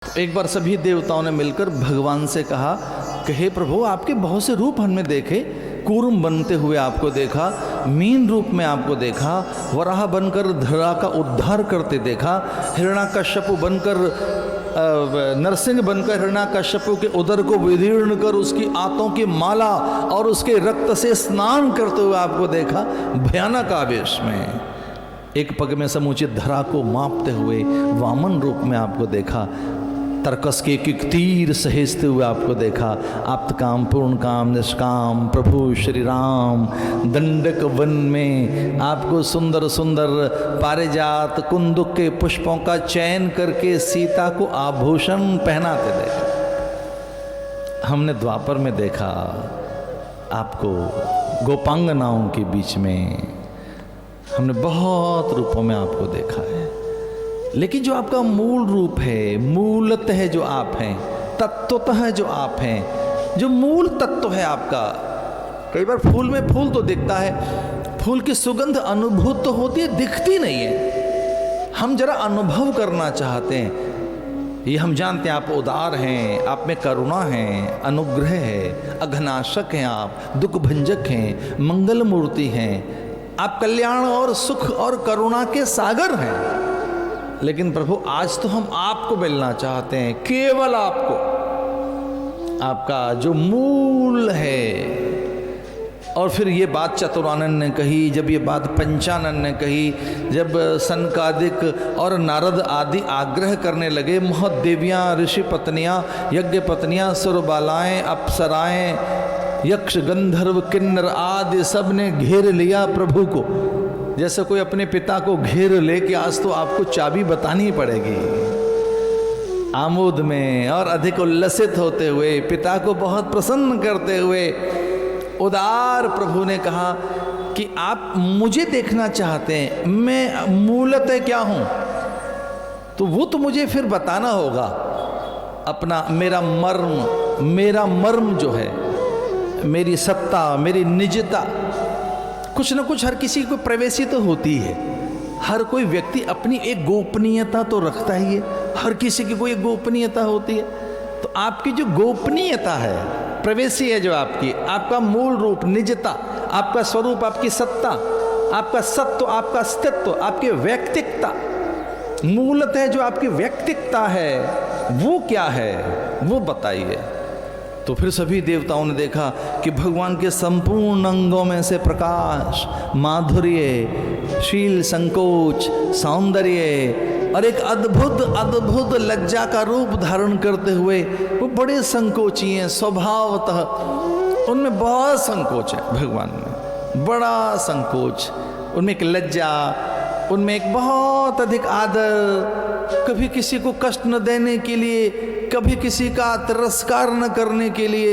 एक बार सभी देवताओं ने मिलकर भगवान से कहा कि हे प्रभु, आपके बहुत से रूप हमने देखे। कूर्म बनते हुए आपको देखा, मीन रूप में आपको देखा, वराह बनकर धरा का उद्धार करते देखा, हिरण्याकश्यपु बनकर नरसिंह बनकर हिरण्याकश्यपु के उदर को विदीर्ण कर उसकी आंतों की माला और उसके रक्त से स्नान करते हुए आपको देखा। भयानक आवेश में एक पग में समुचित धरा को मापते हुए वामन रूप में आपको देखा। तर्कस के एक तीर सहेजते हुए आपको देखा। आप्त काम पूर्ण काम निष्काम प्रभु श्री राम दंडक वन में आपको सुंदर सुंदर पारिजात कुंदुक के पुष्पों का चयन करके सीता को आभूषण पहनाते देखा। हमने द्वापर में देखा आपको गोपांगनाओं के बीच में। हमने बहुत रूपों में आपको देखा है, लेकिन जो आपका मूल रूप है, मूलतः जो आप हैं, तत्वतः जो आप हैं, जो मूल तत्व है आपका। कई बार फूल में फूल तो दिखता है, फूल की सुगंध अनुभूत तो होती है, दिखती नहीं है। हम जरा अनुभव करना चाहते हैं। ये हम जानते हैं आप उदार हैं, आप में करुणा है, अनुग्रह है, अघनाशक हैं, आप दुख भंजक हैं, मंगल मूर्ति हैं, आप कल्याण और सुख और करुणा के सागर हैं। लेकिन प्रभु, आज तो हम आपको मिलना चाहते हैं, केवल आपको, आपका जो मूल है। और फिर ये बात चतुरानन ने कही, जब ये बात पंचानन ने कही, जब सनकादिक और नारद आदि आग्रह करने लगे, महदेवियाँ, ऋषि पत्नियाँ, यज्ञ पत्नियाँ, सुरबालाएँ, अप्सराएँ, यक्ष गंधर्व किन्नर आदि सब ने घेर लिया प्रभु को। जैसे कोई अपने पिता को घेर ले कि आज तो आपको चाबी बतानी पड़ेगी। आमोद में और अधिक उल्लसित होते हुए, पिता को बहुत प्रसन्न करते हुए उदार प्रभु ने कहा कि आप मुझे देखना चाहते हैं, मैं मूलतः क्या हूं, तो वो तो मुझे फिर बताना होगा। अपना मेरा मर्म जो है, मेरी सत्ता, मेरी निजता, कुछ न कुछ हर किसी को प्रवेशी तो होती है। हर कोई व्यक्ति अपनी एक गोपनीयता तो रखता ही है, हर किसी की कोई गोपनीयता होती है। तो आपकी जो गोपनीयता है, प्रवेशी है जो आपकी, आपका मूल रूप, निजता, आपका स्वरूप, आपकी सत्ता, आपका सत्व, आपका अस्तित्व, आपकी व्यक्तिकता, मूलतः जो आपकी व्यक्तिकता है वो क्या है, वो बताइए। तो फिर सभी देवताओं ने देखा कि भगवान के संपूर्ण अंगों में से प्रकाश, माधुर्य, शील, संकोच, सौंदर्य और एक अद्भुत अद्भुत लज्जा का रूप धारण करते हुए वो बड़े संकोची हैं स्वभावतः। उनमें बहुत संकोच है भगवान में, बड़ा संकोच, उनमें एक लज्जा, उनमें एक बहुत अधिक आदर, कभी किसी को कष्ट न देने के लिए, कभी किसी का तिरस्कार न करने के लिए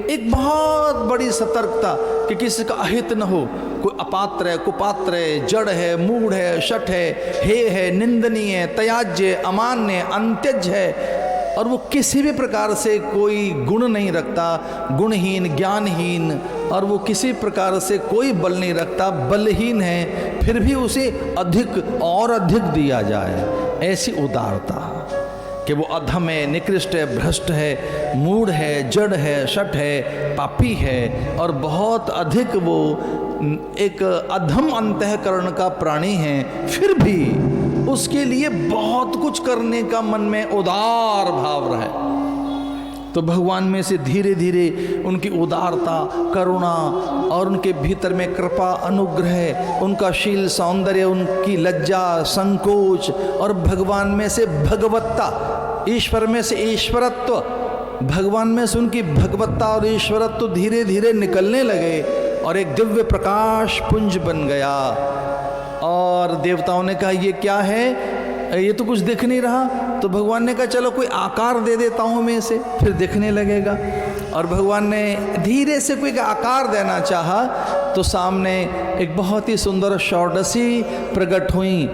एक बहुत बड़ी सतर्कता कि किसी का अहित न हो। कोई अपात्र है, कुपात्र है, जड़ है, मूढ़ है, शठ है, निंदनीय है, त्याज्य, अमान्य, अंत्यज है, और वो किसी भी प्रकार से कोई गुण नहीं रखता, गुणहीन, ज्ञानहीन, और वो किसी प्रकार से कोई बल नहीं रखता, बलहीन है, फिर भी उसे अधिक और अधिक दिया जाए, ऐसी उदारता कि वो अधम है, निकृष्ट है, भ्रष्ट है, मूढ़ है, जड़ है, शठ है, पापी है, और बहुत अधिक वो एक अधम अंतःकरण का प्राणी है, फिर भी उसके लिए बहुत कुछ करने का मन में उदार भाव रहे। तो भगवान में से धीरे धीरे उनकी उदारता, करुणा और उनके भीतर में कृपा, अनुग्रह, उनका शील, सौंदर्य, उनकी लज्जा, संकोच और भगवान में से भगवत्ता, ईश्वर में से ईश्वरत्व, भगवान में से उनकी भगवत्ता और ईश्वरत्व धीरे धीरे निकलने लगे और एक दिव्य प्रकाश पुंज बन गया। और देवताओं ने कहा ये क्या है, ये तो कुछ दिख नहीं रहा। तो भगवान ने कहा चलो कोई आकार दे देता हूँ मैं इसे, फिर दिखने लगेगा। और भगवान ने धीरे से कोई आकार देना चाहा तो सामने एक बहुत ही सुंदर षोडशी प्रकट हुई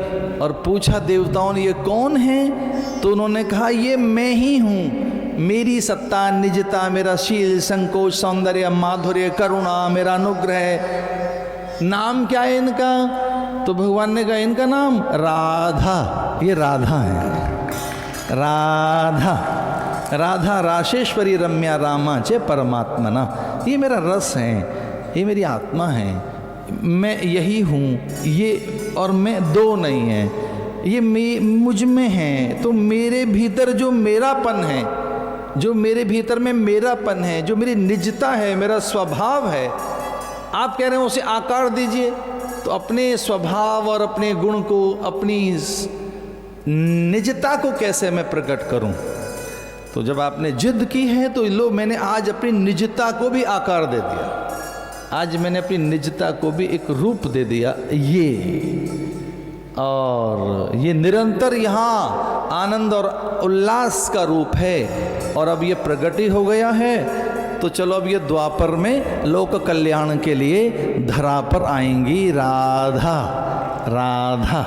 और पूछा देवताओं ने ये कौन है। तो उन्होंने कहा ये मैं ही हूँ, मेरी सत्ता, निजता, मेरा शील, संकोच, सौंदर्य, माधुर्य, करुणा, मेरा अनुग्रह। नाम क्या है इनका? तो भगवान ने कहा इनका नाम राधा, ये राधा है। राधा राधा राशेश्वरी रम्या रामा चे परमात्मना। ये मेरा रस है, ये मेरी आत्मा है, मैं यही हूँ, ये और मैं दो नहीं है, ये मुझ में है। तो मेरे भीतर जो मेरापन है, जो मेरे भीतर में मेरापन है, जो मेरी निजता है, मेरा स्वभाव है, आप कह रहे हैं उसे आकार दीजिए। तो अपने स्वभाव और अपने गुण को, अपनी निजता को कैसे मैं प्रकट करूं? तो जब आपने जिद की है तो लो, मैंने आज अपनी निजता को भी आकार दे दिया, आज मैंने अपनी निजता को भी एक रूप दे दिया। और ये निरंतर यहाँ आनंद और उल्लास का रूप है। और अब ये प्रगति हो गया है, तो चलो अब ये द्वापर में लोक कल्याण के लिए धरा पर आएंगी राधा राधा।